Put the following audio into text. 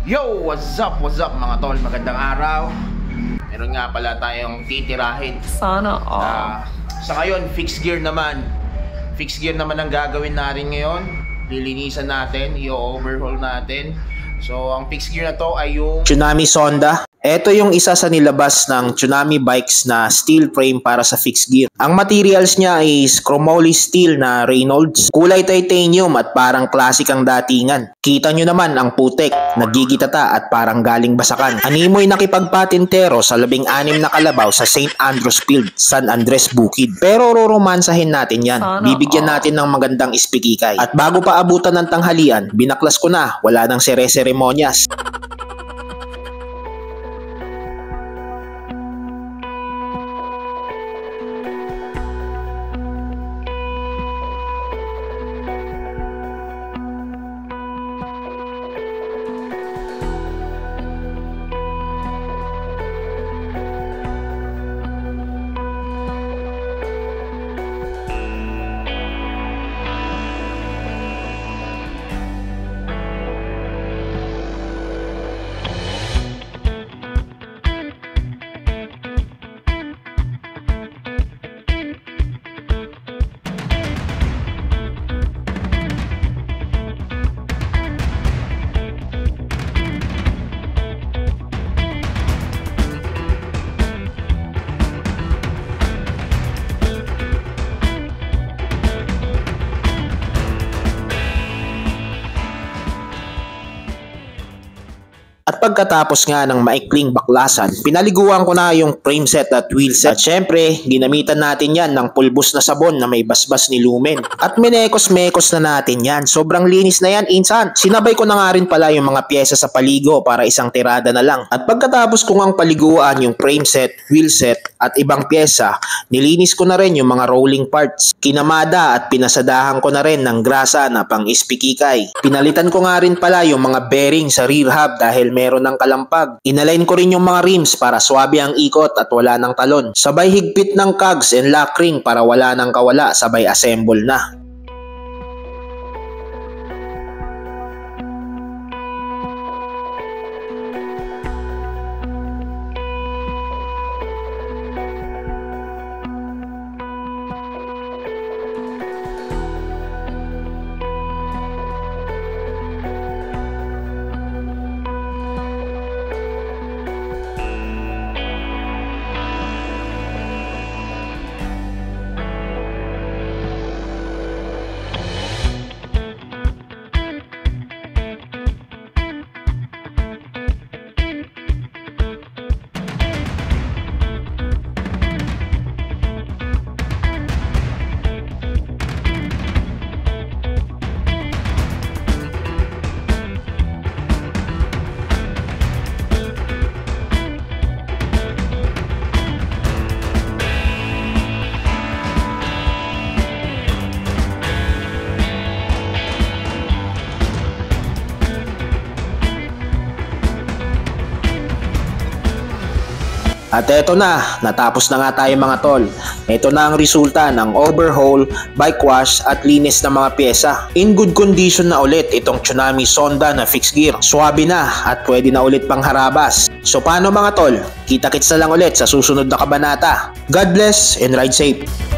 Yo! What's up mga tol? Magandang araw. Meron nga pala tayong titirahin. Sana all. Sa ngayon, fixed gear naman. Fixed gear naman ang gagawin natin ngayon. Lilinisan natin, i-overhaul natin. So, ang fixed gear na to ay yung Tsunami Sonda. Ito yung isa sa nilabas ng Tsunami bikes na steel frame para sa fixed gear. Ang materials niya is chromoly steel na Reynolds. Kulay titanium at parang classic ang datingan. Kita nyo naman ang putek, nagigitata at parang galing basakan. Animoy nakipagpatintero sa 16 na kalabaw sa St. Andrews Field, San Andres Bukid. Pero roromansahin natin yan. Bibigyan natin ng magandang ispikikay. At bago pa abutan ng tanghalian, binaklas ko na, wala nang sere-seremonyas. At pagkatapos nga ng maikling baklasan, pinaliguan ko na yung frame set at wheel set. At syempre, ginamitan natin yan ng pulbos na sabon na may basbas ni Lumen. At minekos-mekos na natin yan. Sobrang linis na yan, insan. Sinabay ko na nga rin pala yung mga pyesa sa paligo para isang tirada na lang. At pagkatapos ko ngang paliguan yung frame set, wheel set at ibang pyesa, nilinis ko na rin yung mga rolling parts. Kinamada at pinasadahan ko na rin ng grasa na pang ispikikay. Pinalitan ko nga rin pala yung mga bearing sa rear hub dahil meron ng kalampag. Inalign ko rin yung mga rims para swabe ang ikot at wala ng talon. Sabay higpit ng cogs and lock ring para wala ng kawala, sabay assemble na. At eto na, natapos na nga tayo mga tol. Eto na ang resulta ng overhaul, bike wash at linis ng mga pyesa. In good condition na ulit itong Tsunami Sonda na fixed gear. Swabe na at pwede na ulit pang harabas. So paano mga tol? Kita-kits na lang ulit sa susunod na kabanata. God bless and ride safe!